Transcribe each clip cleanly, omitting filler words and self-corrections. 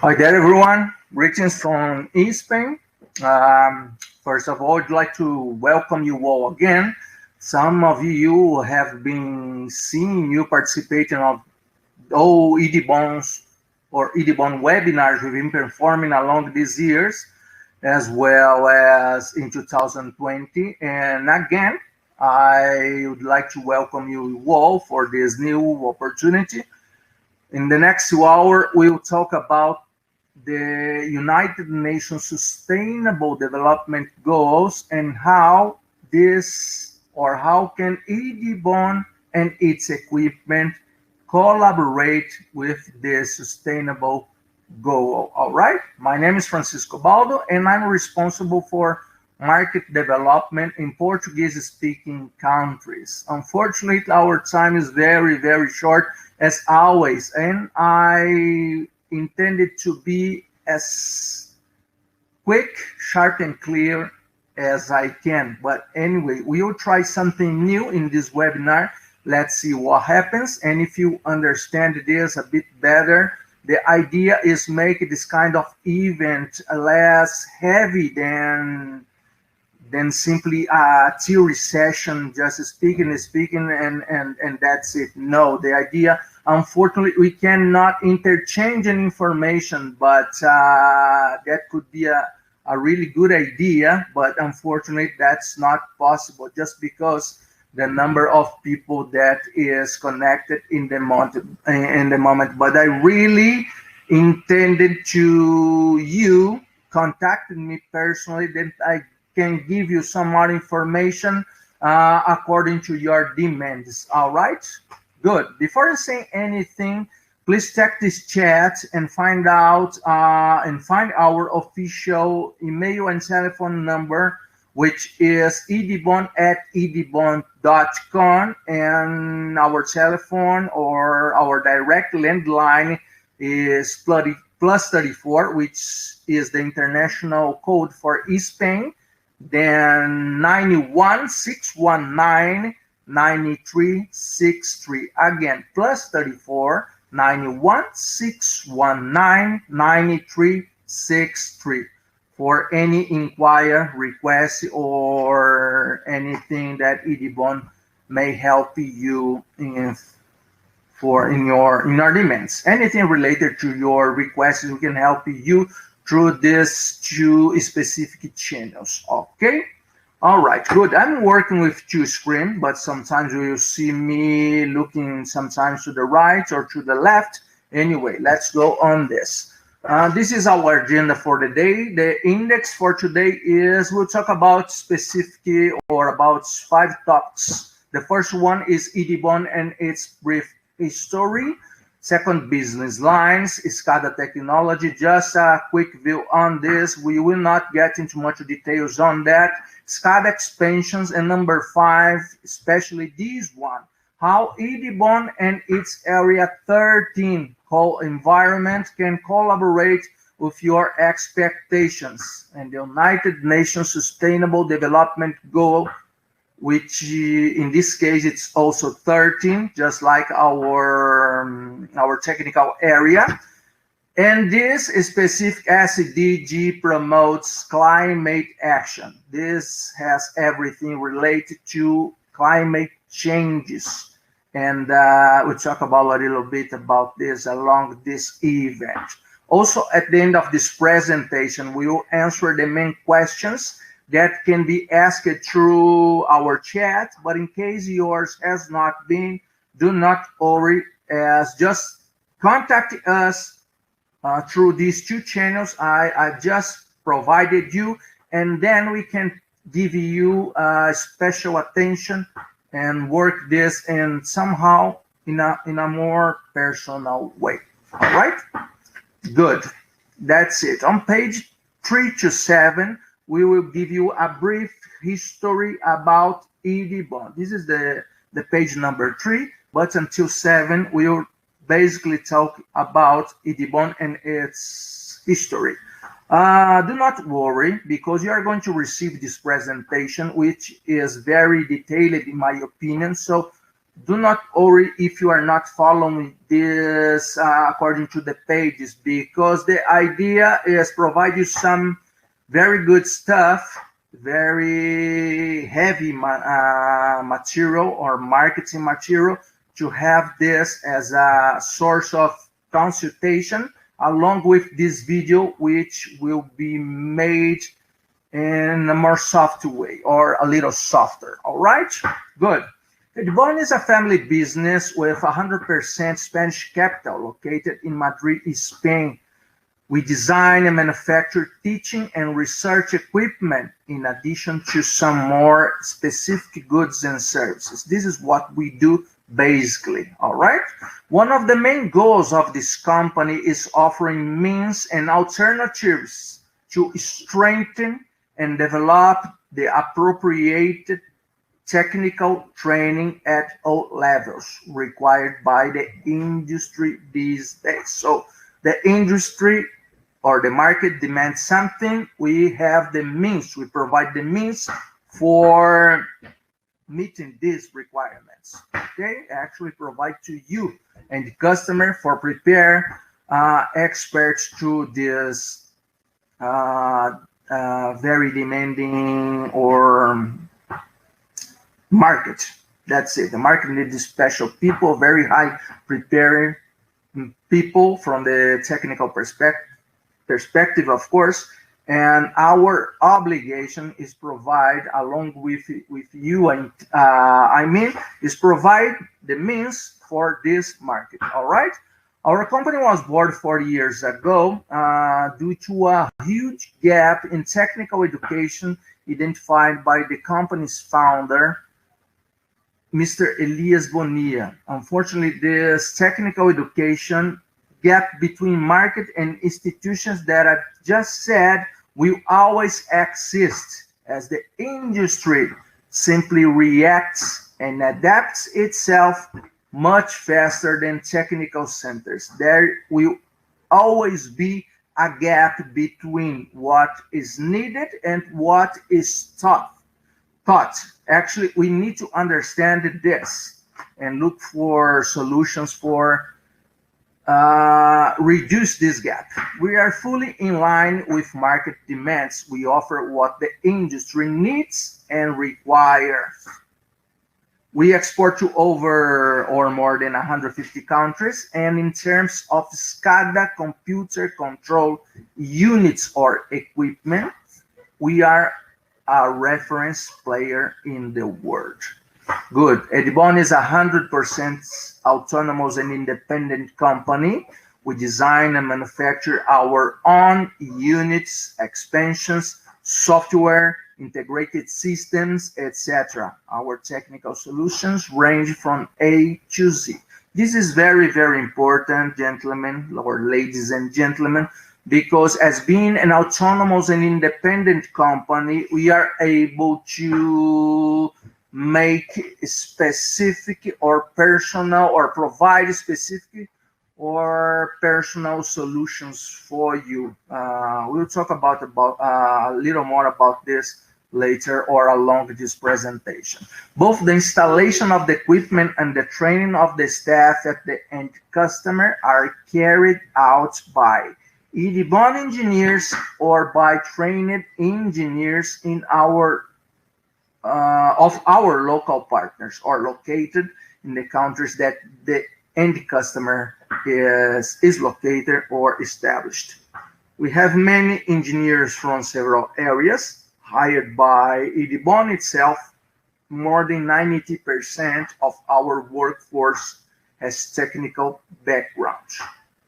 Hi there, everyone. Greetings from Spain. First of all, I'd like to welcome you all again. Some of you have been seeing you participating of all EDIBON'S or EDIBON webinars we've been performing along these years, as well as in 2020. And again, I would like to welcome you all for this new opportunity. In the next 2 hours, we'll talk about the United Nations Sustainable Development Goals and how can EDIBON and its equipment collaborate with the sustainable goal. All right, my name is Francisco Baldo and I'm responsible for market development in Portuguese-speaking countries. Unfortunately, our time is very, very short as always, and I intended to be as quick, sharp, and clear as I can. But anyway, we will try something new in this webinar. Let's see what happens. And if you understand this a bit better, the idea is make this kind of event less heavy than simply a theory session, just speaking and that's it. No, the idea, unfortunately, we cannot interchange any information, but that could be a really good idea, but unfortunately that's not possible just because the number of people that is connected in the moment. But I really intended to you contacted me personally that I can give you some more information according to your demands. All right, good. Before I say anything, please check this chat and find out find our official email and telephone number, which is edibon@edibon.com, and our telephone or our direct landline is plus 34, which is the international code for Spain. Then 916199363. Again, plus 34 916199363 for any inquiry, request, or anything that EDIBON may help you in your demands. Anything related to your requests, we can help you through these two specific channels. Okay, all right, good. I'm working with two screens, but sometimes you will see me looking sometimes to the right or to the left. Anyway, let's go on this. This is our agenda for the day. The index for today is, we'll talk about specifically or about 5 topics. The first one is EDIBON and its brief history. Second, business lines, SCADA technology. Just a quick view on this. We will not get into much details on that. SCADA expansions, and number 5, especially this one, how EDIBON and its Area 13 environment can collaborate with your expectations. And the United Nations Sustainable Development Goal, which in this case it's also 13, just like our technical area. And this specific SDG promotes climate action. This has everything related to climate changes, and we'll talk about a little bit about this along this event. Also, at the end of this presentation, we will answer the main questions that can be asked through our chat, but in case yours has not been, do not worry, as just contact us through these 2 channels I just provided you, and then we can give you special attention and work this in somehow in a more personal way. All right, good. That's it. On page 3 to 7, we will give you a brief history about EDIBON. This is the page number 3, but until 7, we will basically talk about EDIBON and its history. Do not worry, because you are going to receive this presentation, which is very detailed in my opinion. So Do not worry if you are not following this according to the pages, because the idea is provide you some very good stuff, very heavy material or marketing material, to have this as a source of consultation, along with this video, which will be made in a more soft way, or a little softer. All right, good. EDIBON is a family business with 100% Spanish capital, located in Madrid, Spain. We design and manufacture teaching and research equipment, in addition to some more specific goods and services. This is what we do basically, all right? One of the main goals of this company is offering means and alternatives to strengthen and develop the appropriate technical training at all levels required by the industry these days. So the industry or the market demands something, we have the means, we provide the means for meeting these requirements. Okay, actually provide to you and the customer for prepare experts to this very demanding or market. That's it. The market needs special people, very high preparing people from the technical perspective, of course. And our obligation is provide, along with you, and is provide the means for this market. All right. Our company was born 40 years ago due to a huge gap in technical education identified by the company's founder, Mr. Elias Bonilla. Unfortunately, this technical education gap between market and institutions that I just said will always exist, as the industry simply reacts and adapts itself much faster than technical centers. There will always be a gap between what is needed and what is taught. Actually, we need to understand this and look for solutions for reduce this gap. We are fully in line with market demands. We offer what the industry needs and requires. We export to over or more than 150 countries, and in terms of SCADA computer control units or equipment, we are a reference player in the world. Good. EDIBON is 100% autonomous and independent company. We design and manufacture our own units, expansions, software, integrated systems, etc. Our technical solutions range from A to Z. This is very, very important, gentlemen, or ladies and gentlemen, because as being an autonomous and independent company, we are able to make specific or personal, or provide specific or personal solutions for you. We'll talk about a little more about this later or along this presentation. Both the installation of the equipment and the training of the staff at the end customer are carried out by EDIBON engineers or by trained engineers in our local partners, or located in the countries that the end customer is located or established. We have many engineers from several areas hired by EDIBON itself. More than 90% of our workforce has technical background.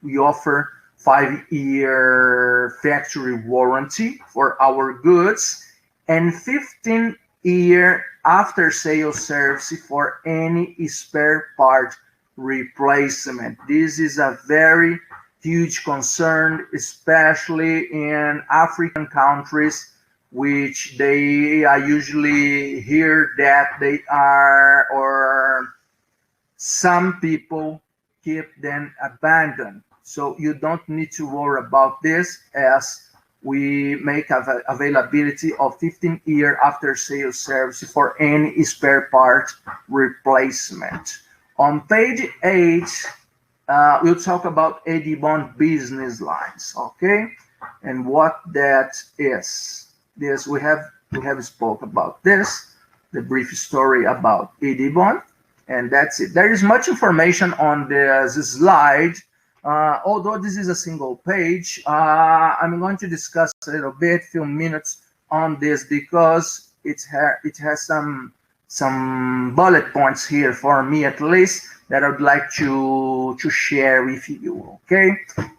We offer 5-year factory warranty for our goods and 15-year after-sales service for any spare part replacement. This is a very huge concern, especially in African countries, which they usually hear that they are, or some people keep them abandoned. So you don't need to worry about this, as we make availability of 15-year after-sales service for any spare part replacement. On page 8, we'll talk about EDIBON business lines, okay, and what that is. This we have spoke about this, the brief story about EDIBON, and that's it. There is much information on this slide. Although this is a single page, I'm going to discuss a little bit, few minutes on this, because it has some bullet points here for me at least that I would like to share with you. Okay,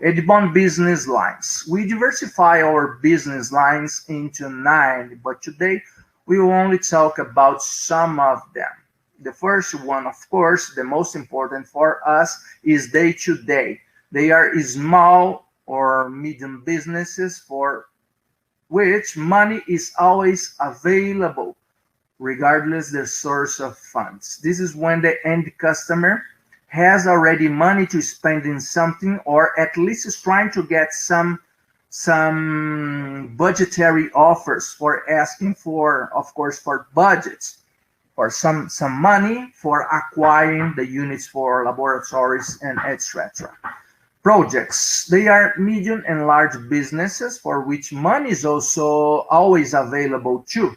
EDIBON business lines. We diversify our business lines into 9, but today we will only talk about some of them. The first one, of course, the most important for us, is day-to-day. They are small or medium businesses for which money is always available, regardless the source of funds. This is when the end customer has already money to spend in something, or at least is trying to get some budgetary offers for asking for, of course, for budgets, or some money for acquiring the units for laboratories and etc. Projects. They are medium and large businesses for which money is also always available too.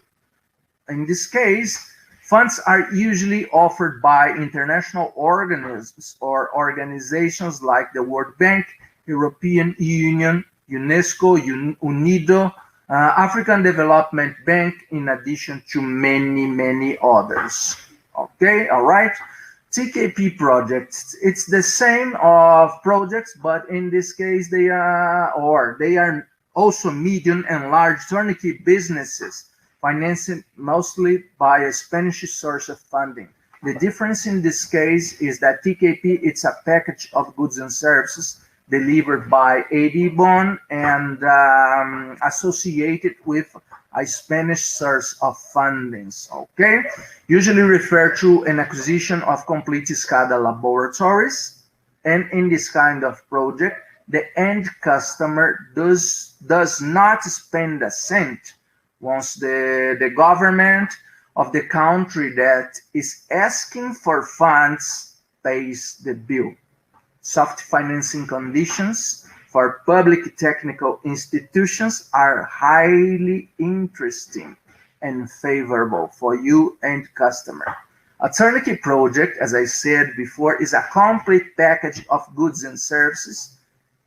In this case, funds are usually offered by international organisms or organizations like the World Bank, European Union, UNESCO, UNIDO, African Development Bank, in addition to many others. Okay, all right. TKP projects. It's the same of projects, but in this case they are also medium and large turnkey businesses, financed mostly by a Spanish source of funding. The difference in this case is that TKP, it's a package of goods and services delivered by EDIBON and associated with a Spanish source of fundings, okay? Usually refer to an acquisition of complete SCADA laboratories. And in this kind of project, the end customer does not spend a cent once the government of the country that is asking for funds pays the bill. Soft financing conditions for public technical institutions are highly interesting and favorable for you and customer. A turnkey project, as I said before, is a complete package of goods and services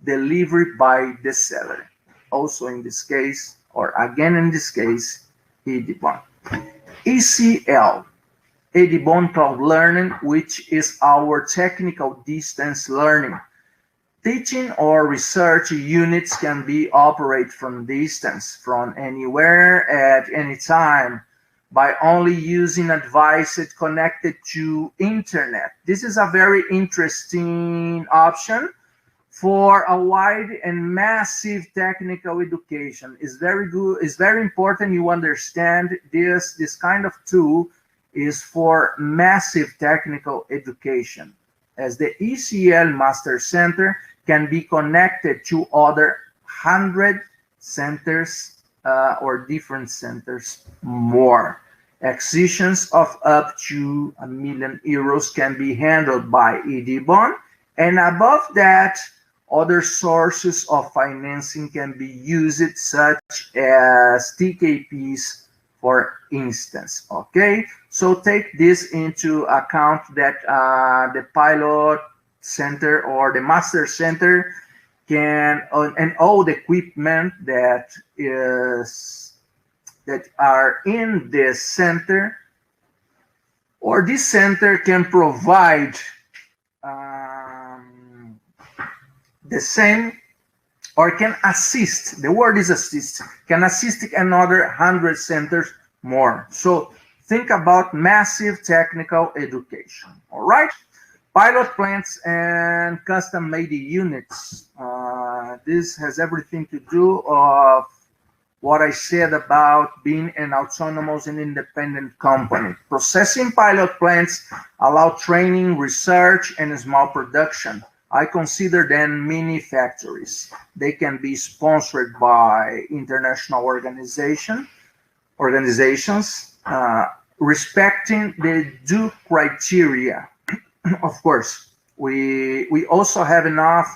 delivered by the seller. Also in this case, or again in this case, EDIBON. ECL, EDIBON Cloud Learning, which is our technical distance learning. Teaching or research units can be operated from distance, from anywhere at any time, by only using devices connected to internet. This is a very interesting option for a wide and massive technical education. It's very good. It's very important you understand this kind of tool is for massive technical education, as the ECL Master Center can be connected to other 100 centers or different centers more. Acquisitions of up to €1 million can be handled by EDIBON, and above that, other sources of financing can be used, such as TKPs, for instance. Okay, so take this into account that the pilot center or the master center can, and all the equipment that are in this center, or this center can provide the same, or can assist, the word is assist, can assist another 100 centers more. So think about massive technical education. All right, pilot plants and custom-made units. This has everything to do of what I said about being an autonomous and independent company. Processing pilot plants allow training, research, and small production. I consider them mini factories. They can be sponsored by international organizations, respecting the due criteria. Of course, we also have enough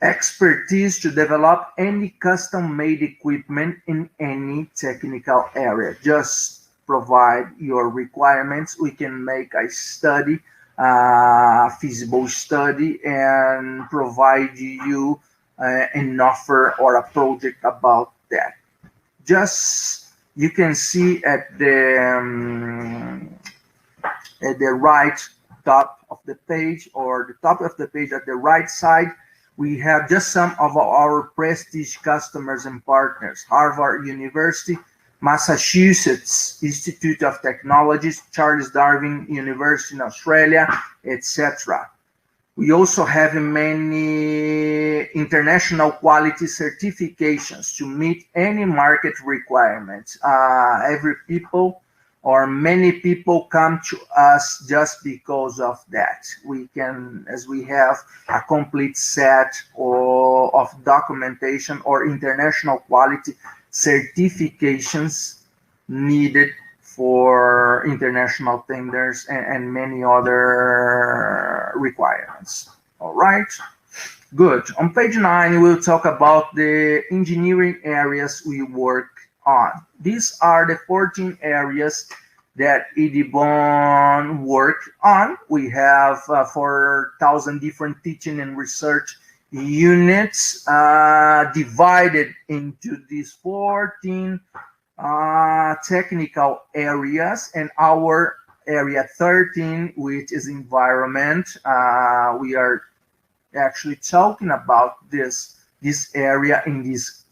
expertise to develop any custom-made equipment in any technical area. Just provide your requirements. We can make a study, feasible study, and provide you an offer or a project about that. Just you can see at the right top of the page, or the top of the page at the right side, we have just some of our prestige customers and partners: Harvard University, Massachusetts Institute of Technology, Charles Darwin University in Australia, etc. We also have many international quality certifications to meet any market requirements. Many people come to us just because of that. As we have a complete set of documentation or international quality certifications needed for international tenders and many other requirements. All right, good. On page 9, we'll talk about the engineering areas we work on. These are the 14 areas that EDIBON work on. We have 4,000 different teaching and research units divided into these 14 technical areas, and our area 13, which is environment. We are actually talking about this area in this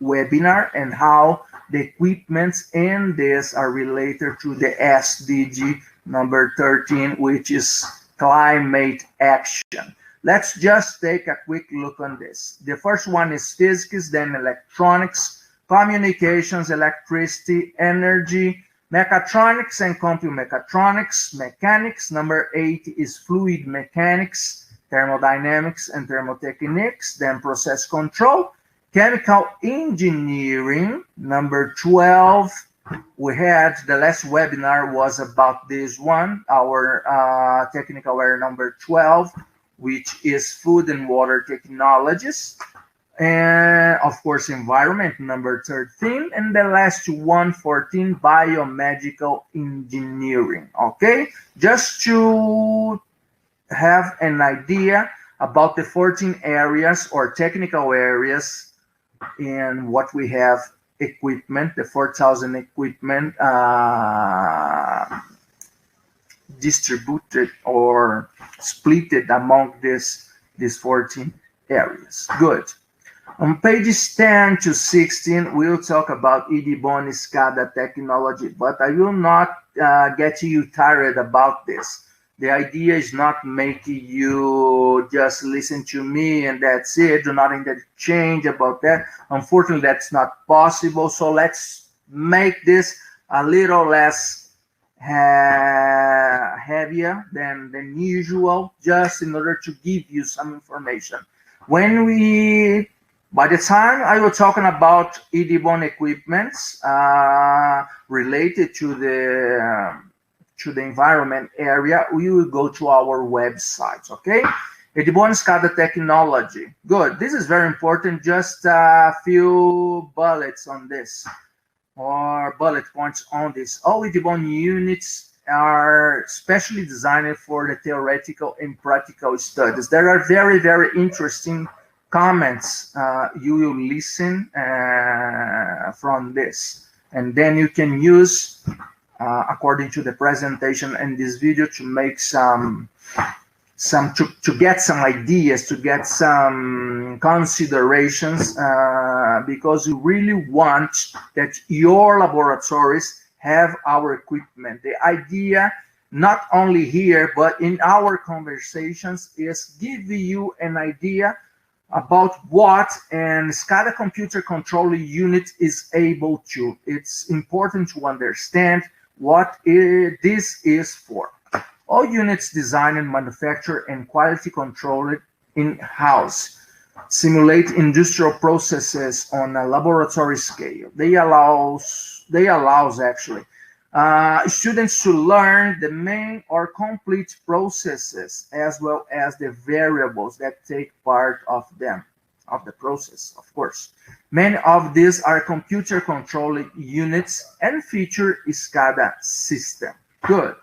webinar, and how the equipments in this are related to the SDG number 13, which is climate action. Let's just take a quick look on this. The first one is physics, then electronics, communications, electricity, energy, mechatronics and compute mechatronics, mechanics. Number 8 is fluid mechanics, thermodynamics and thermotechnics, then process control, chemical engineering. Number 12, we had the last webinar was about this one, our technical area number 12, which is food and water technologies, and of course environment, number 13, and the last one, 14, biomedical engineering. Okay, just to have an idea about the 14 areas or technical areas and what we have equipment, the 4,000 equipment distributed or splitted among these 14 areas. Good. On pages 10 to 16, we'll talk about EDIBON'S SCADA technology, but I will not get you tired about this. The idea is not making you just listen to me and that's it, do not interchange about that. Unfortunately, that's not possible. So let's make this a little less heavier than usual, just in order to give you some information. By the time I was talking about EDIBON equipments related to the environment area, we will go to our website. Okay, EDIBON'S SCADA technology. Good. This is very important. Just a few bullets on this, or bullet points on this. All EDIBON units are specially designed for the theoretical and practical studies. There are very, very interesting comments you will listen from this, and then you can use according to the presentation and this video to make to get some ideas, to get some considerations, because we really want that your laboratories have our equipment. The idea, not only here but in our conversations, is give you an idea about what an SCADA computer control unit is able to. It's important to understand what this is for. All units designed and manufactured and quality controlled in-house, simulate industrial processes on a laboratory scale. They allows actually students to learn the main or complete processes as well as the variables that take part of them, of the process, of course. Many of these are computer controlled units and feature SCADA system. Good.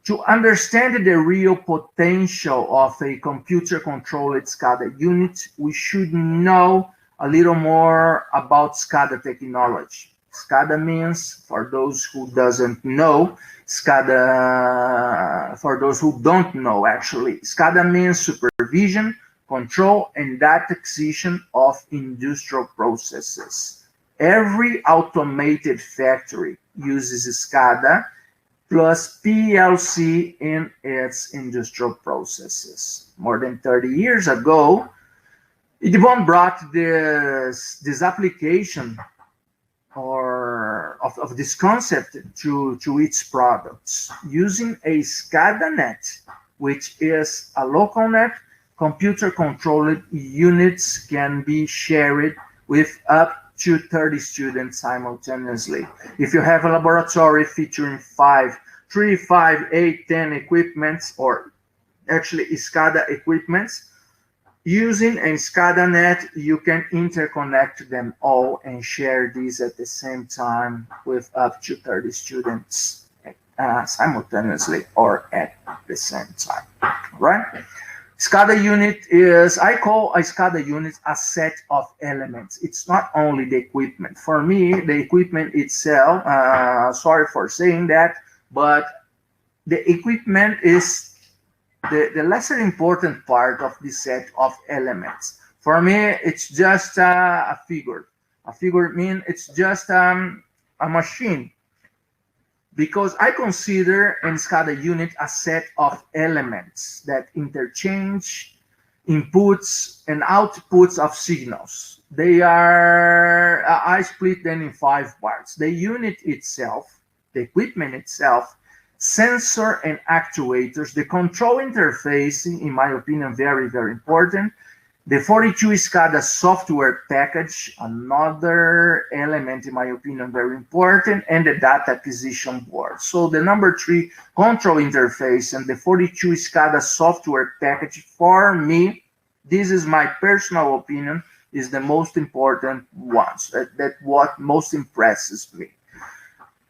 To understand the real potential of a computer controlled SCADA unit, we should know a little more about SCADA technology. SCADA means, for those who doesn't know, SCADA, for those who don't know actually, SCADA means supervision, control, and data acquisition of industrial processes. Every automated factory uses SCADA plus PLC in its industrial processes. More than 30 years ago, EDIBON brought this application of this concept to its products. Using a SCADA net, which is a local net, computer-controlled units can be shared with up to 30 students simultaneously. If you have a laboratory featuring 3, 5, 8, 10 equipments, or actually SCADA equipments, using a SCADA net, you can interconnect them all and share these at the same time with up to 30 students simultaneously or at the same time, right? SCADA unit is, I call a SCADA unit a set of elements. It's not only the equipment. For me, the equipment itself, sorry for saying that, but the equipment is the lesser important part of this set of elements. For me, it's just a figure. A figure means it's just a machine, because I consider in SCADA unit a set of elements that interchange inputs and outputs of signals. They are, I split them in 5 parts. The unit itself, the equipment itself, sensor and actuators, the control interface, in my opinion, very, very important. The 42 SCADA software package, another element, in my opinion, very important, and the data acquisition board. So the number 3 control interface and the 42 SCADA software package, for me, this is my personal opinion, is the most important ones. That what most impresses me.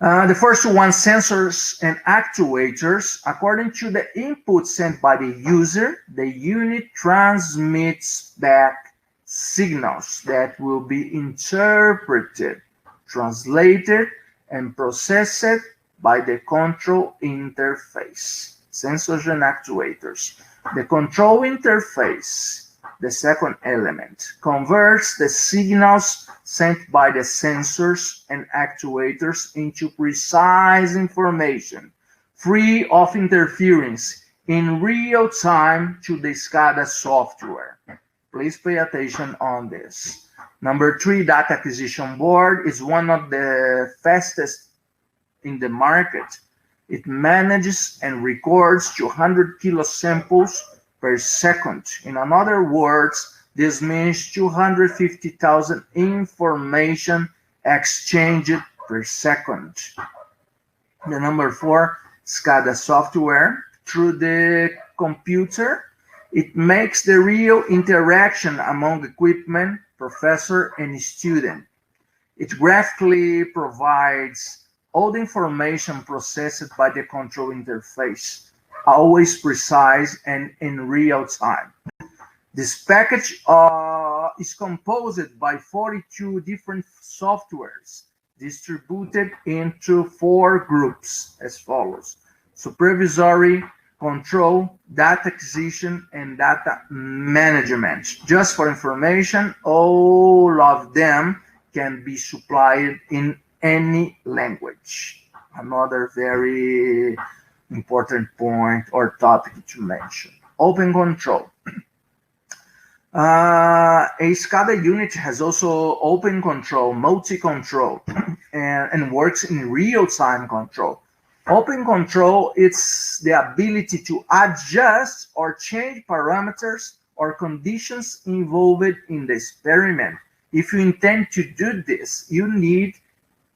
The first one, sensors and actuators. According to the input sent by the user, the unit transmits back signals that will be interpreted, translated, and processed by the control interface. Sensors and actuators. The control interface, the second element, converts the signals sent by the sensors and actuators into precise information, free of interference, in real time to the SCADA software. Please pay attention on this. Number 3, data acquisition board is one of the fastest in the market. It manages and records 200 kilosamples per second. In other words, this means 250,000 information exchanged per second. The number 4, SCADA software. Through the computer, it makes the real interaction among equipment, professor, and student. It graphically provides all the information processed by the control interface, always precise and in real time. This package is composed by 42 different softwares distributed into 4 groups as follows: supervisory, control, data acquisition, and data management. Just for information, all of them can be supplied in any language. Another very important point or topic to mention. Open control. A SCADA unit has also open control, multi-control, and works in real-time control. Open control is the ability to adjust or change parameters or conditions involved in the experiment. If you intend to do this, you need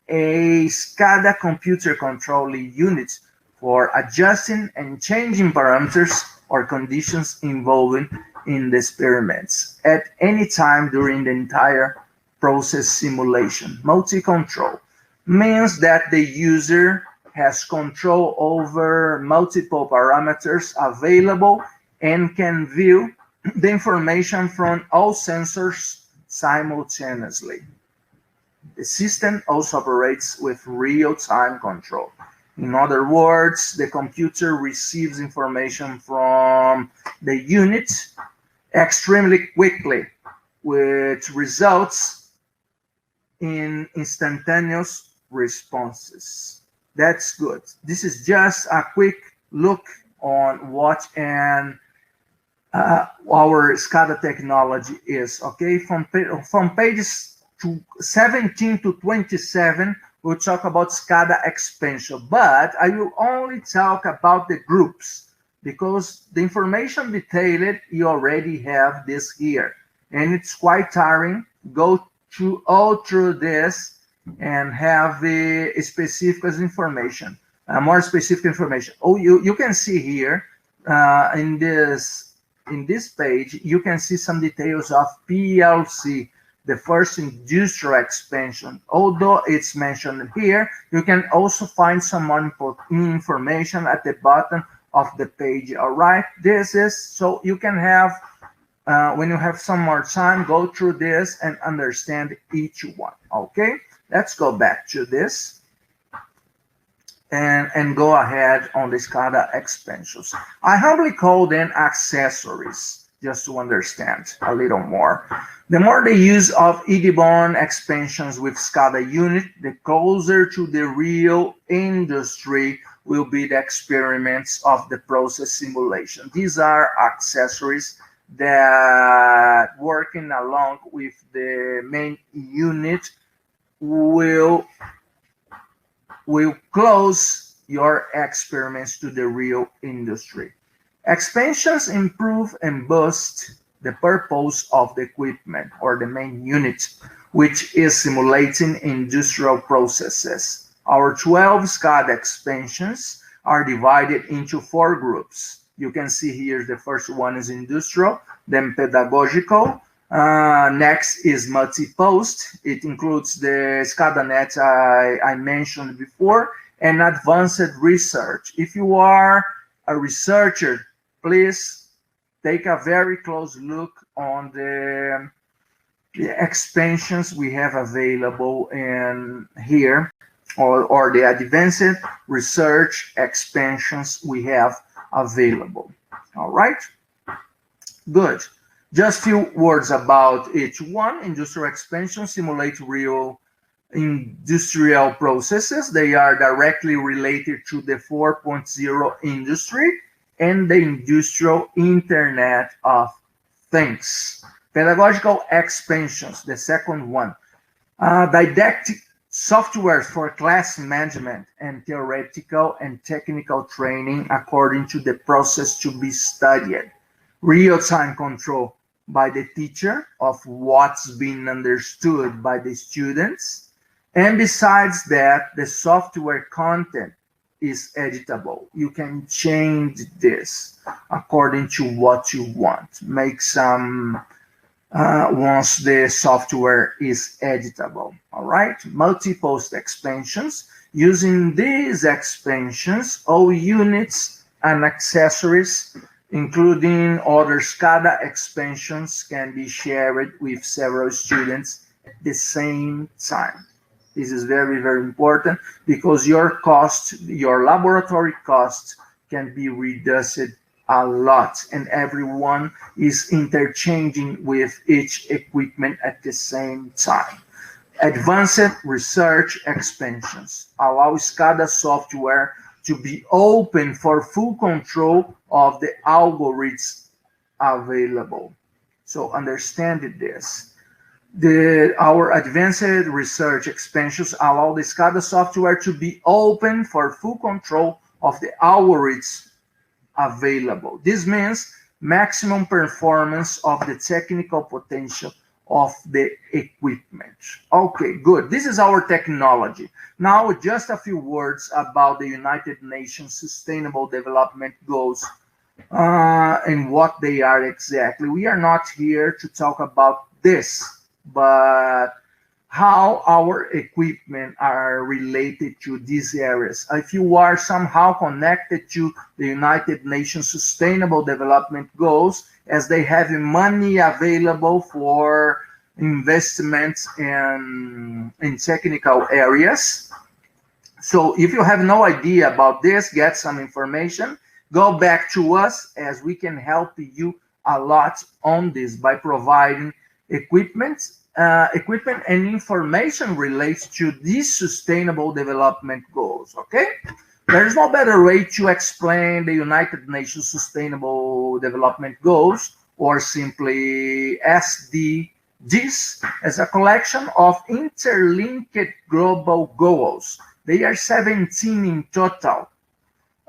a SCADA computer controlling unit for adjusting and changing parameters or conditions involved in the experiments at any time during the entire process simulation. Multi-control means that the user has control over multiple parameters available and can view the information from all sensors simultaneously. The system also operates with real-time control. In other words, the computer receives information from the unit extremely quickly, which results in instantaneous responses. That's good. This is just a quick look on what our SCADA technology is. Okay, from pages 17 to 27, we'll talk about SCADA expansion, but I will only talk about the groups because the information detailed, you already have this here, and it's quite tiring. Go through this and have the specific information, more specific information. Oh, you can see here in this page, you can see some details of PLC, the first industrial expansion. Although it's mentioned here, you can also find some more information at the bottom of the page. All right, this is so you can have when you have some more time, go through this and understand each one. Okay, let's go back to this and go ahead on the SCADA expansions. I humbly call them accessories, just to understand a little more. The more the use of EDIBON expansions with SCADA unit, the closer to the real industry will be the experiments of the process simulation. These are accessories that, working along with the main unit, will close your experiments to the real industry. Expansions improve and boost the purpose of the equipment or the main unit, which is simulating industrial processes. Our 12 SCADA expansions are divided into 4 groups. You can see here the first one is industrial, then pedagogical. Next is multi-post. It includes the SCADA net I mentioned before, and advanced research. If you are a researcher, please take a very close look on the expansions we have available in here, or the advanced research expansions we have available. All right, good. Just few words about each one. Industrial expansion simulate real industrial processes. They are directly related to the 4.0 industry and the industrial Internet of Things. Pedagogical expansions, the second one. Didactic software for class management and theoretical and technical training according to the process to be studied. Real-time control by the teacher of what's being understood by the students. And besides that, the software content is editable. You can change this according to what you want. Make some once the software is editable. All right, multi-post expansions. Using these expansions, all units and accessories, including other SCADA expansions, can be shared with several students at the same time. This is very, very important because your cost, your laboratory cost, can be reduced a lot, and everyone is interchanging with each equipment at the same time. Advanced research expansions allow SCADA software to be open for full control of the algorithms available. So understand this. Our advanced research expansions allow the SCADA software to be open for full control of the algorithms available. This means maximum performance of the technical potential of the equipment. Okay, good. This is our technology. Now, just a few words about the United Nations Sustainable Development Goals and what they are exactly. We are not here to talk about this, but how our equipment are related to these areas. If you are somehow connected to the United Nations Sustainable Development Goals, as they have money available for investments in technical areas. So if you have no idea about this, get some information, go back to us, as we can help you a lot on this by providing equipment and information relates to these sustainable development goals. Okay, there is no better way to explain the United Nations Sustainable Development Goals, or simply SDGs, as a collection of interlinked global goals. They are 17 in total,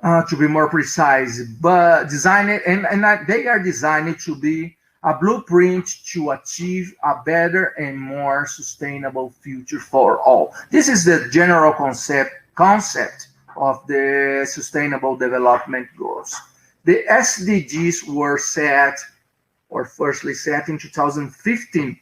to be more precise, but designed and they are designed to be a blueprint to achieve a better and more sustainable future for all. This is the general concept of the Sustainable Development Goals. The SDGs were firstly set in 2015,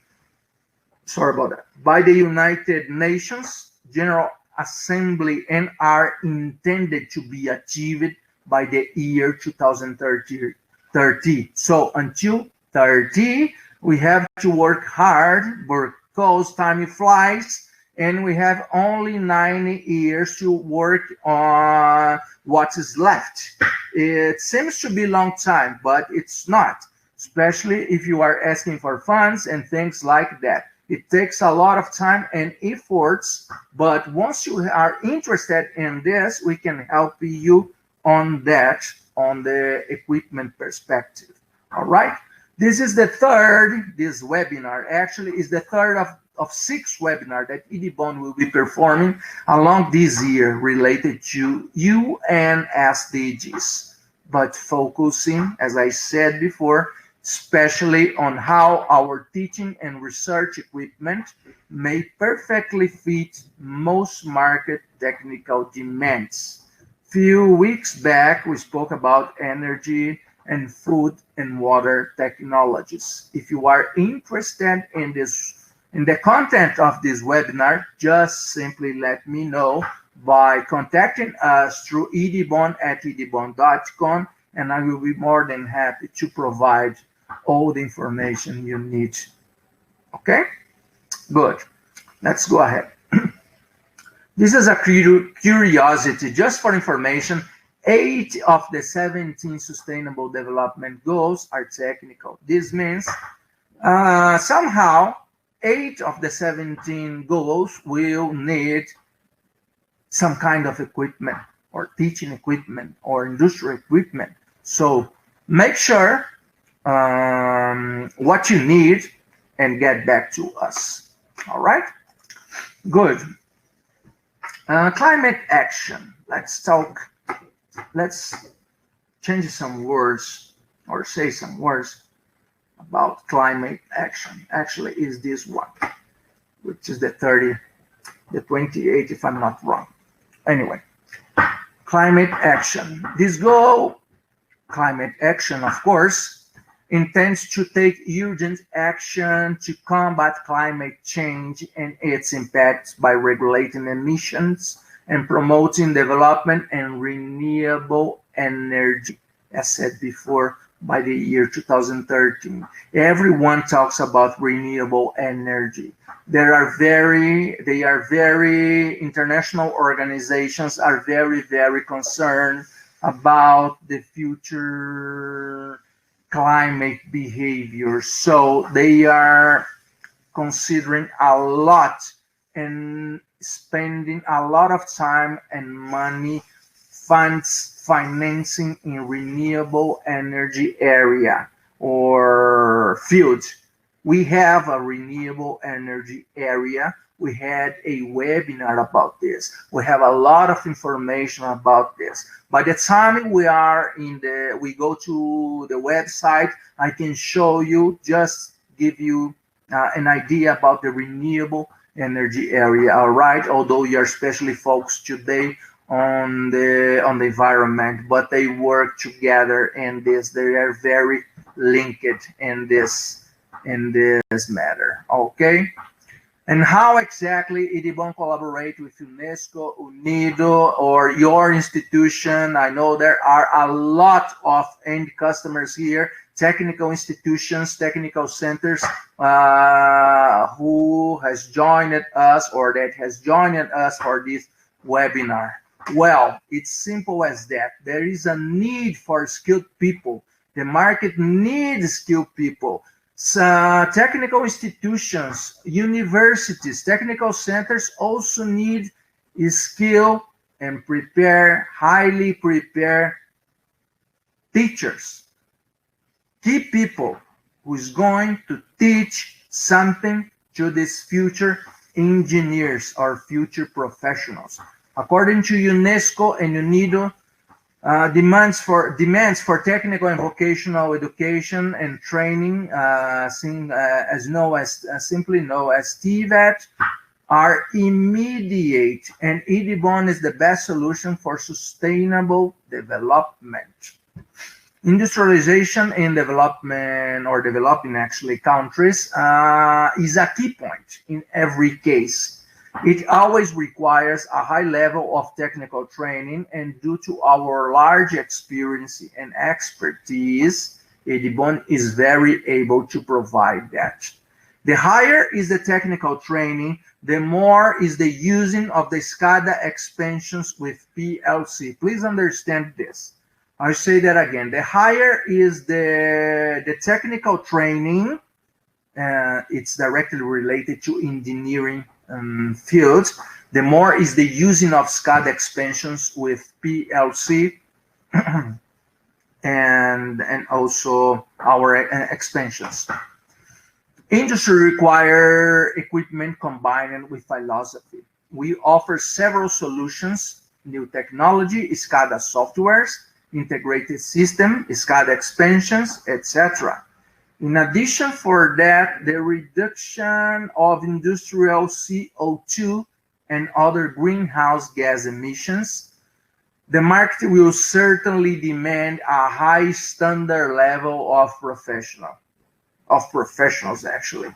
sorry about that, by the United Nations General Assembly, and are intended to be achieved by the year 2030. So until 30, we have to work hard because time flies, and we have only 9 years to work on what is left. It seems to be a long time, but it's not, especially if you are asking for funds and things like that. It takes a lot of time and efforts, but once you are interested in this, we can help you on that, on the equipment perspective. All right. This is the third, this webinar actually is the third of 6 webinars that EDIBON will be performing along this year related to UN SDGs, but focusing, as I said before, especially on how our teaching and research equipment may perfectly fit most market technical demands. Few weeks back, we spoke about energy and food and water technologies. If you are interested in the content of this webinar, just simply let me know by contacting us through edibon@edibon.com, and I will be more than happy to provide all the information you need. Okay, good. Let's go ahead. This is a curiosity, just for information. 8 of the 17 Sustainable Development Goals are technical. This means somehow 8 of the 17 goals will need some kind of equipment, or teaching equipment, or industrial equipment. So make sure what you need and get back to us. All right, good. Climate action. Let's change some words, or say some words about climate action. Actually, is this one, which is the 28, if I'm not wrong. Anyway, climate action. This goal, climate action, of course, intends to take urgent action to combat climate change and its impacts by regulating emissions and promoting development and renewable energy, as said before, by the year 2013. Everyone talks about renewable energy. International organizations are very concerned about the future climate behavior. So they are considering a lot and spending a lot of time and money, funds, financing in renewable energy area or field. We have a renewable energy area we had a webinar about this. We have a lot of information about this. By the time we go to the website, I can show you, just give you an idea about the renewable energy area, all right? Although you're especially focused today on the environment, but they work together in this. They are very linked in this matter, okay? And how exactly EDIBON collaborate with UNESCO, UNIDO, or your institution? I know there are a lot of end customers here, technical institutions, technical centers who has joined us or that has joined us for this webinar. Well, it's simple as that. There is a need for skilled people. The market needs skilled people. So, technical institutions, universities, technical centers also need skilled and highly prepared teachers. Key people who is going to teach something to these future engineers or future professionals. According to UNESCO and UNIDO, demands for technical and vocational education and training, simply known as TVET, are immediate, and EDIBON is the best solution for sustainable development. Industrialization in developing actually countries is a key point in every case. It always requires a high level of technical training, and due to our large experience and expertise, EDIBON is very able to provide that. The higher is the technical training, the more is the using of the SCADA expansions with PLC. Please understand this. I'll say that again. The higher is the technical training, it's directly related to engineering fields. The more is the using of SCADA expansions with PLC and also our expansions. Industry require equipment combined with philosophy. We offer several solutions: new technology, SCADA softwares, integrated system, SCADA expansions, etc. In addition for that, the reduction of industrial CO2 and other greenhouse gas emissions, the market will certainly demand a high standard level of professionals actually.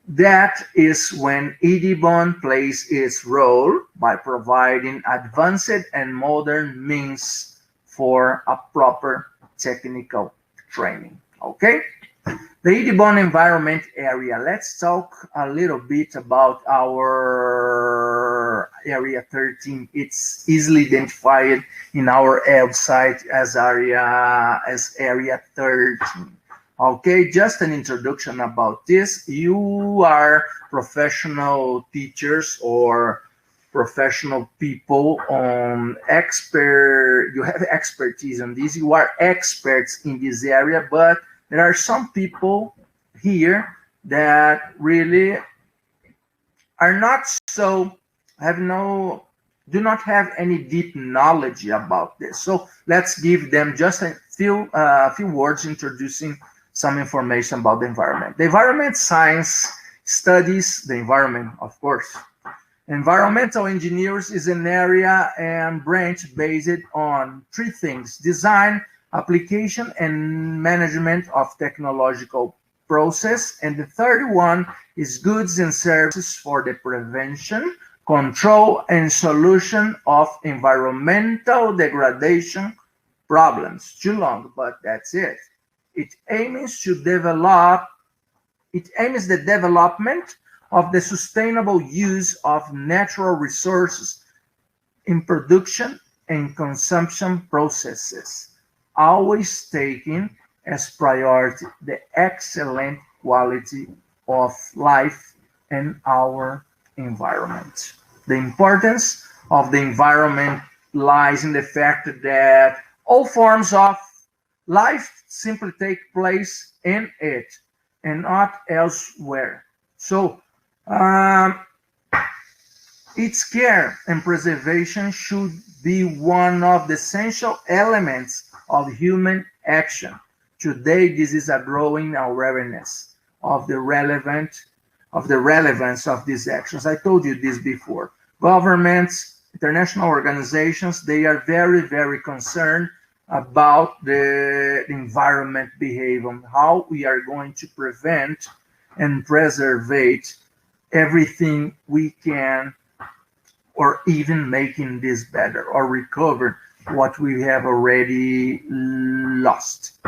That is when EDIBON plays its role by providing advanced and modern means for a proper technical training, okay? The EDIBON environment area. Let's talk a little bit about our area 13. It's easily identified in our website as area 13. Okay, just an introduction about this. You are professional teachers or professional people on you have expertise on this. You are experts in this area, but there are some people here that really are not so, do not have any deep knowledge about this. So let's give them just a few words introducing some information about the environment. The environment science studies the environment, of course. Environmental engineers is an area and branch based on three things: design, application, and management of technological process. And the third one is goods and services for the prevention, control, and solution of environmental degradation problems. Too long, but that's it. It aims the development of the sustainable use of natural resources in production and consumption processes, always taking as priority the excellent quality of life in our environment. The importance of the environment lies in the fact that all forms of life simply take place in it and not elsewhere. So Its care and preservation should be one of the essential elements of human action. Today, this is a growing awareness of the relevance of these actions. I told you this before. Governments, international organizations, they are very, very concerned about the environment behavior, how we are going to prevent and preserve everything we can, or even making this better or recover what we have already lost.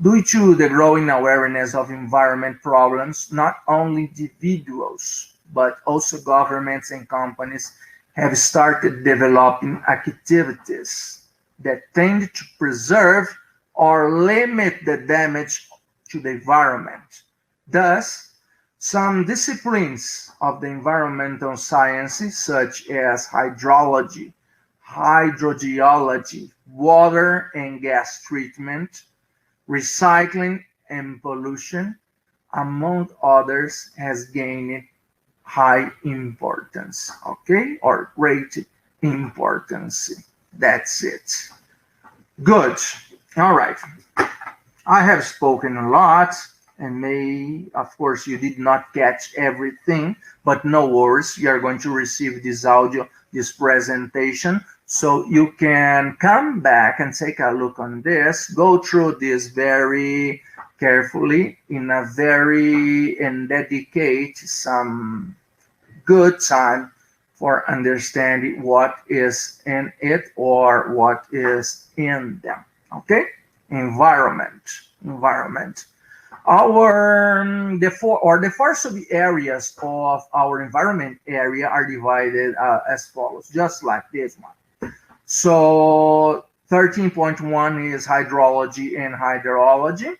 Due to the growing awareness of environment problems, not only individuals, but also governments and companies have started developing activities that tend to preserve or limit the damage to the environment. Thus, some disciplines of the environmental sciences, such as hydrology, hydrogeology, water and gas treatment, recycling and pollution, among others, has gained high importance, okay, or great importance. That's it. Good. All right. I have spoken a lot, and of course, you did not catch everything, but no worries. You are going to receive this audio, this presentation, so you can come back and take a look on this, go through this very carefully and dedicate some good time for understanding what is in it or what is in them. Okay? Environment. The four sub areas of our environment area are divided as follows, just like this one. So 13.1 is hydrology and hydrology.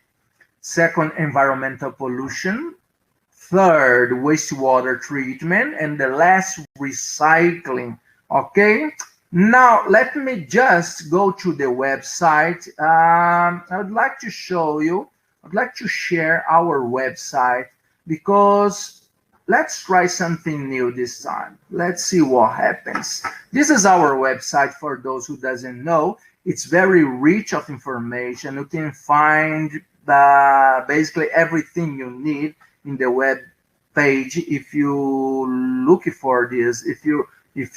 Second, environmental pollution. Third, wastewater treatment. And the last, recycling. Okay. Now, let me just go to the website. I would like to show you, I'd like to share our website, because let's try something new this time. Let's see what happens. This is our website. For those who doesn't know, it's very rich of information. You can find basically everything you need in the web page. If you look for this, if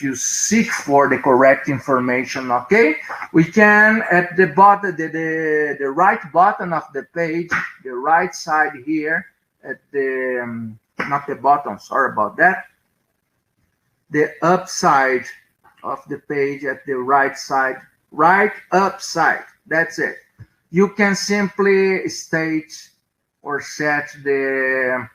you seek for the correct information, okay, we can at the bottom, the right button of the page, the right side here, at the not the bottom, sorry about that, the upside of the page at the right side, right upside, that's it. You can simply state or set the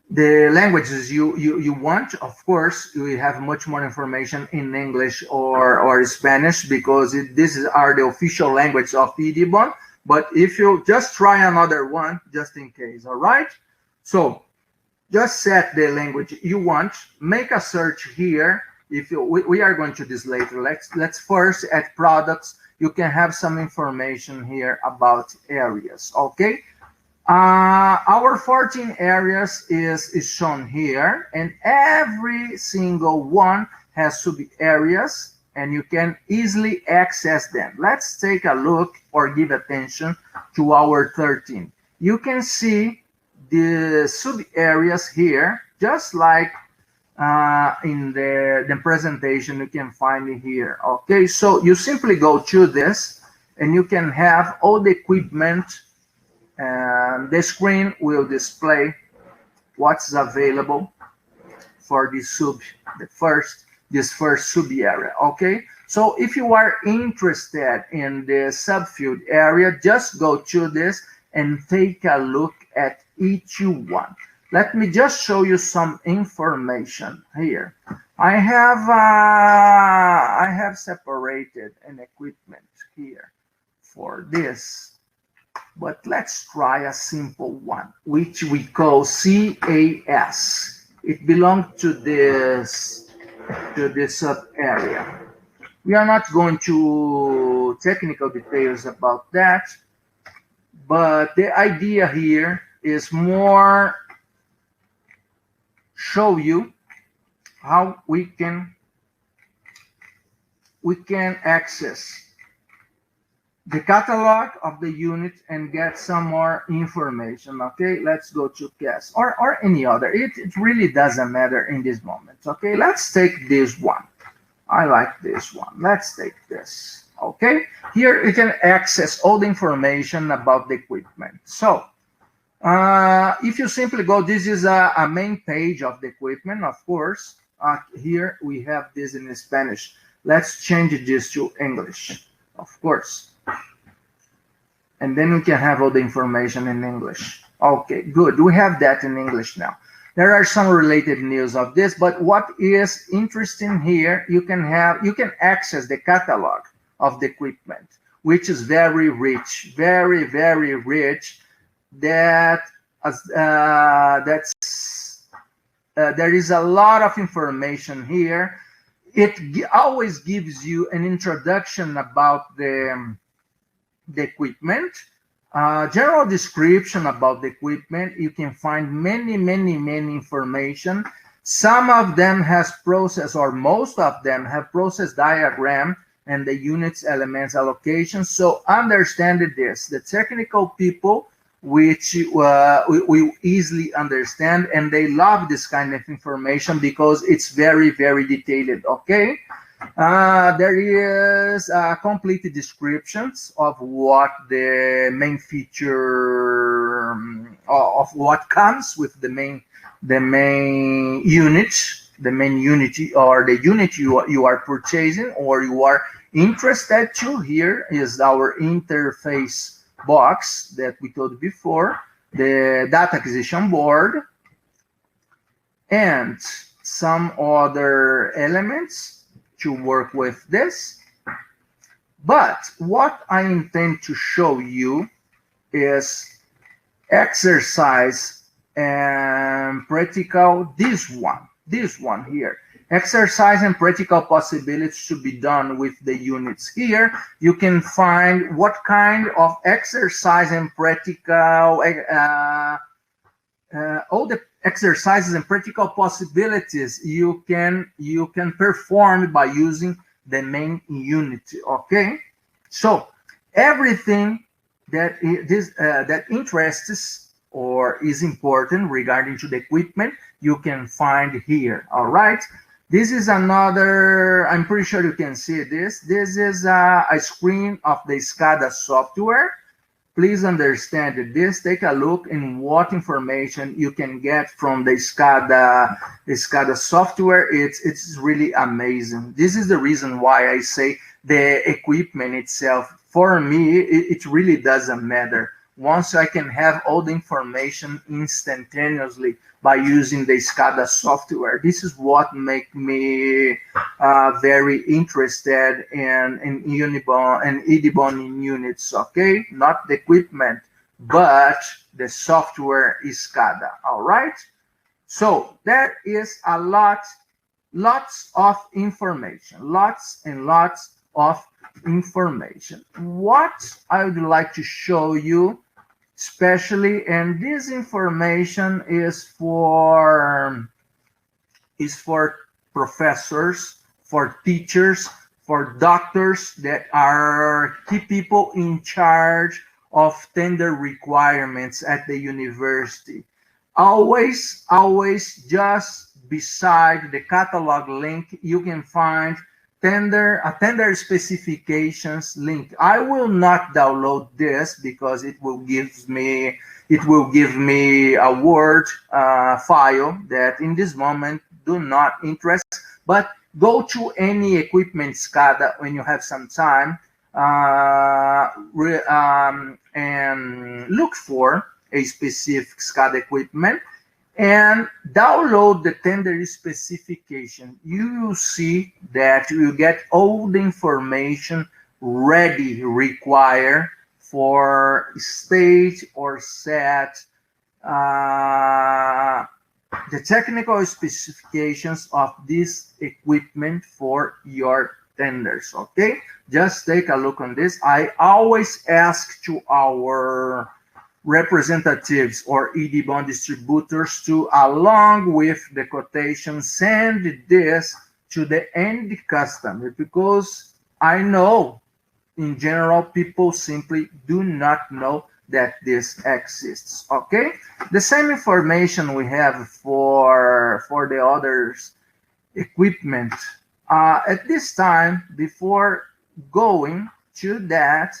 languages you want. Of course, we have much more information in English or Spanish, because these are the official language of EDIBON. But if you just try another one, just in case, all right? So just set the language you want, make a search here. We are going to do this later. Let's first at products. You can have some information here about areas, okay? Our 14 areas is shown here, and every single one has sub-areas, and you can easily access them. Let's take a look or give attention to our 13. You can see the sub-areas here, just like in the presentation you can find it here. Okay, so you simply go to this, and you can have all the equipment, and the screen will display what's available for this first sub area. Okay, so if you are interested in the subfield area, just go to this and take a look at each one. Let me just show you some information here. I have separated an equipment here for this, but let's try a simple one, which we call CAS. It belongs to this sub area. We are not going to technical details about that, but the idea here is more show you how we can access the catalog of the unit and get some more information. Okay, let's go to CAS or any other. It really doesn't matter in this moment. Okay, let's take this one. I like this one. Let's take this. Okay, here you can access all the information about the equipment. So if you simply go, this is a main page of the equipment, of course. Here we have this in Spanish. Let's change this to English, of course. And then we can have all the information in English. Okay, good. We have that in English now. There are some related news of this, but what is interesting here, you can access the catalog of the equipment, which is very rich, very, very rich. There is a lot of information here. It always gives you an introduction about the equipment, general description about the equipment. You can find many information. Some of them has process, or most of them have process diagram and the units elements allocation. So understand this, the technical people, which we easily understand, and they love this kind of information because it's very, very detailed. Okay, there is complete descriptions of what the main feature of what comes with the main unit, or the unit you are purchasing or you are interested to. Here is our interface box that we told before, the data acquisition board, and some other elements to work with this. But what I intend to show you is exercise and practical, this one here. Exercise and practical possibilities to be done with the units. Here you can find what kind of exercise and practical, all the exercises and practical possibilities you can perform by using the main unit. Okay, so everything that that interests or is important regarding to the equipment, you can find here. All right, this is another, I'm pretty sure you can see this. This is a screen of the SCADA software. Please understand this. Take a look in what information you can get from the SCADA software. It's really amazing. This is the reason why I say the equipment itself, for me, it really doesn't matter. Once I can have all the information instantaneously by using the SCADA software, this is what makes me very interested in EDIBON and EDIBON in units. Okay, not the equipment, but the software is SCADA. All right. So there is a lots of information, lots and lots of information. What I would like to show you, especially, and this information is for professors, for teachers, for doctors that are key people in charge of tender requirements at the university. Always just beside the catalog link, you can find a tender specifications link. I will not download this because it will give me a Word file that in this moment do not interest. But go to any equipment SCADA when you have some time and look for a specific SCADA equipment and download the tender specification. You will see that you get all the information ready required for state or set the technical specifications of this equipment for your tenders. Okay, just take a look on this. I always ask to our representatives or EDIBON distributors to, along with the quotation, send this to the end customer, because I know in general people simply do not know that this exists. Okay, the same information we have for the others equipment. At this time, before going to that,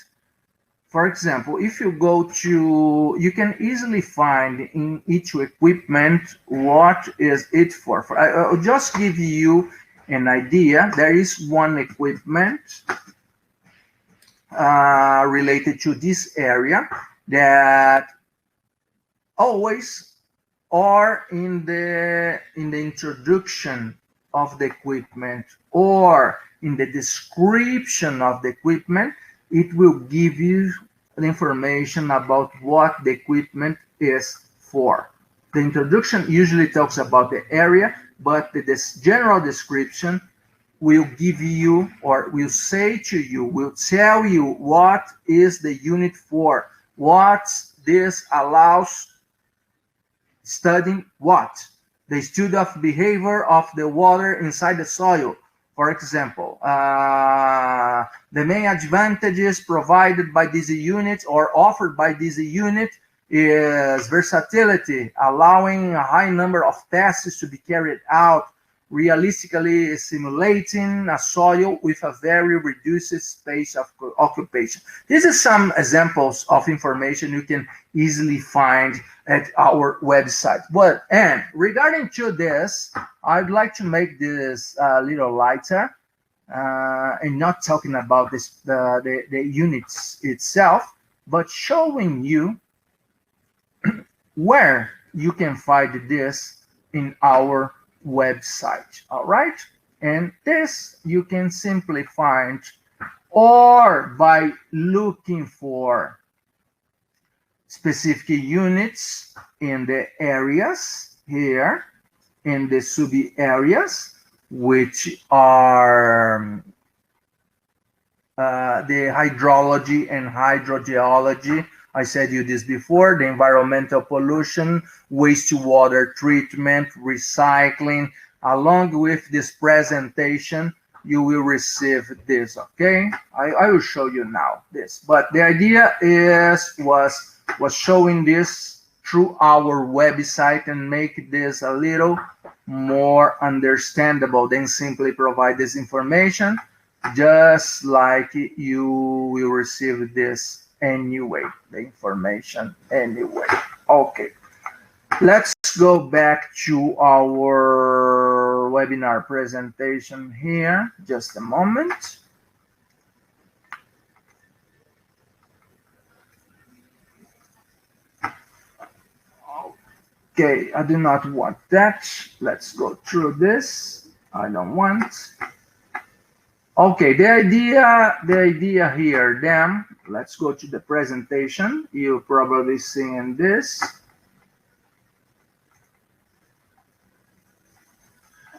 for example, if you go to, you can easily find in each equipment what is it for. I'll just give you an idea. There is one equipment related to this area that always, or in the introduction of the equipment or in the description of the equipment, it will give you the information about what the equipment is for. The introduction usually talks about the area, but this general description will give you, or will say to you, will tell you what is the unit for, what this allows, studying what? The study of behavior of the water inside the soil. For example, the main advantages provided by this unit or offered by this unit is versatility, allowing a high number of tasks to be carried out, realistically simulating a soil with a very reduced space of occupation. These are some examples of information you can easily find at our website. And regarding to this, I'd like to make this a little lighter and not talking about this the units itself, but showing you where you can find this in our website. All right, and this you can simply find or by looking for specific units in the areas here, in the sub areas, which are the hydrology and hydrogeology. I said you this before, the environmental pollution, wastewater treatment, recycling. Along with this presentation, you will receive this, okay? I will show you now this, but the idea was showing this through our website and make this a little more understandable than simply provide this information, just like you will receive this anyway, the information anyway. Okay, let's go back to our webinar presentation here, just a moment. Okay, I do not want that. Let's go through this. I don't want. Okay, the idea here, then, let's go to the presentation. You're probably seeing this.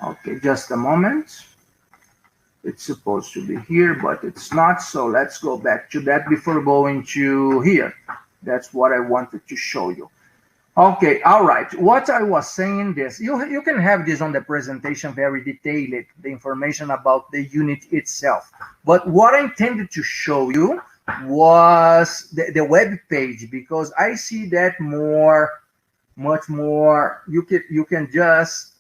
Okay, just a moment. It's supposed to be here, but it's not. So let's go back to that before going to here. That's what I wanted to show you. Okay, all right. What I was saying this, you can have this on the presentation very detailed, the information about the unit itself. But what I intended to show you was the web page, because I see that much more. You can just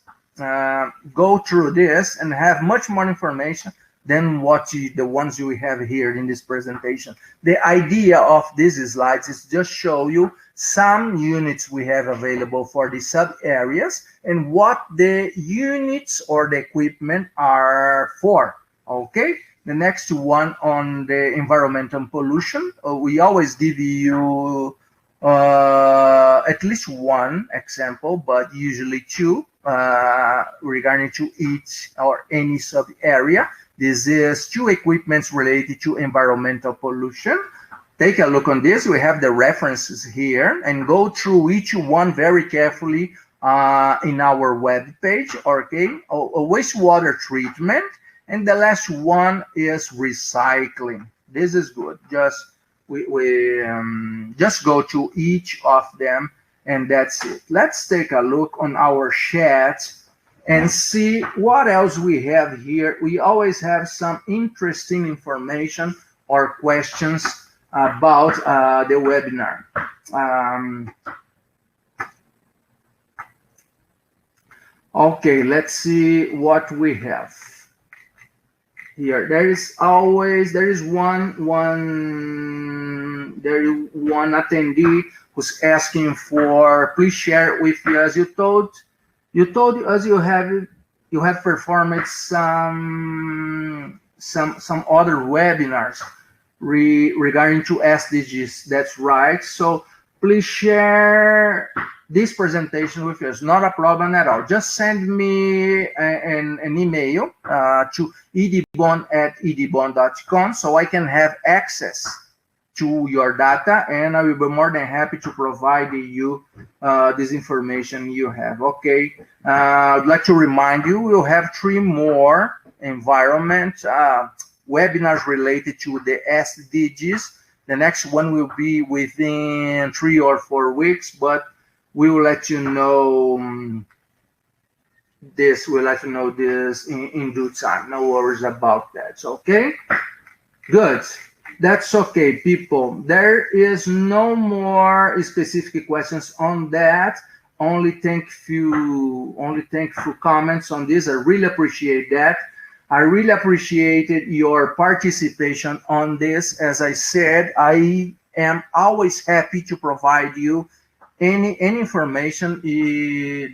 go through this and have much more information than the ones you have here in this presentation. The idea of these slides is just show you some units we have available for the sub areas and what the units or the equipment are for. Okay, the next one on the environmental pollution, we always give you at least one example, but usually two regarding to each or any sub area. This is two equipments related to environmental pollution. Take a look on this. We have the references here and go through each one very carefully in our web page. Okay, wastewater treatment, and the last one is recycling. This is good. Just we just go to each of them, and that's it. Let's take a look on our chat and see what else we have here. We always have some interesting information or questions about the webinar. Okay, let's see what we have here. There is one attendee who's asking for, please share with us. You told us you have performed some other webinars regarding to SDGs. That's right. So please share this presentation with us. Not a problem at all. Just send me an email to edibon@edibon.com so I can have access to your data, and I will be more than happy to provide you this information you have. Okay. I'd like to remind you, we'll have 3 more environment webinars related to the SDGs. The next one will be within 3 or 4 weeks, but we will let you know this. We'll let you know this in due time. No worries about that. Okay? Good. That's okay, people. There is no more specific questions on that. Only thankful comments on this. I really appreciate that. I really appreciated your participation on this. As I said, I am always happy to provide you any information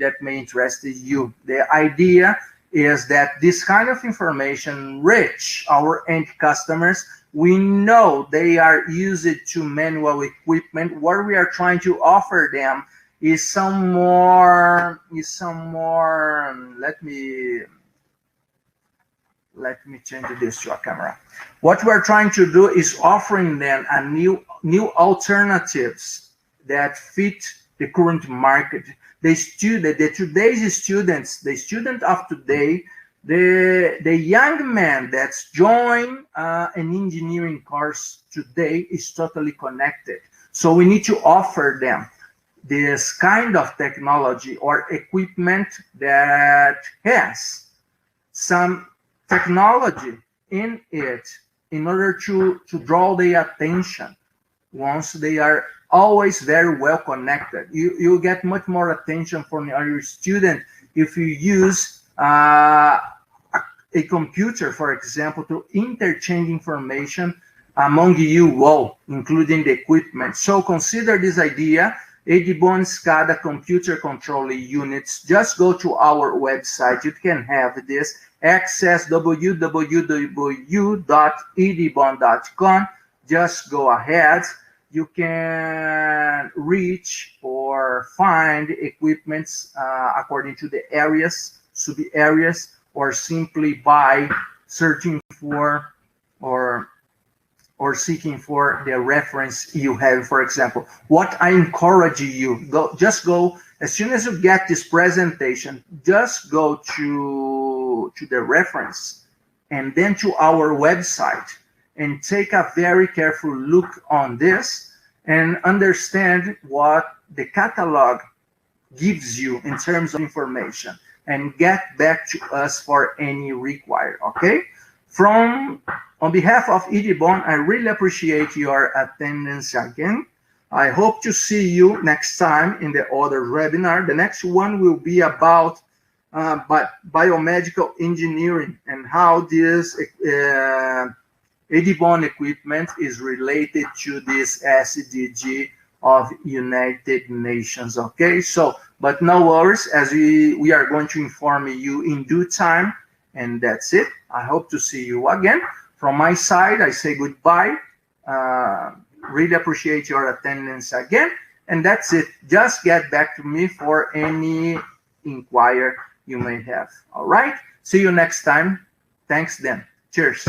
that may interest you. The idea is that this kind of information reach our end customers. We know they are used to manual equipment. What we are trying to offer them is some more. Let me change this to a camera. What we're trying to do is offering them a new alternatives that fit the current market. The student of today, the young man that's joined an engineering course today is totally connected. So we need to offer them this kind of technology or equipment that has some technology in it in order to draw their attention. Once they are always very well connected, you get much more attention from your student if you use a computer, for example, to interchange information among you all, including the equipment. So consider this idea. EDIBON'S SCADA computer control units. Just go to our website. You can have this. Access www.edibon.com. Just go ahead. You can reach or find equipments according to the areas, sub-areas, or simply by searching for or seeking for the reference you have. For example, what I encourage you, just go as soon as you get this presentation, just go to the reference and then to our website and take a very careful look on this and understand what the catalog gives you in terms of information, and get back to us for any required. Okay? On behalf of EDIBON, I really appreciate your attendance again. I hope to see you next time in the other webinar. The next one will be about biomedical engineering and how this EDIBON equipment is related to this SDG of United Nations. Okay, so, but no worries, as we are going to inform you in due time, and that's it. I hope to see you again. From my side, I say goodbye. Really appreciate your attendance again, and that's it. Just get back to me for any inquiry you may have. All right, see you next time. Thanks then. Cheers.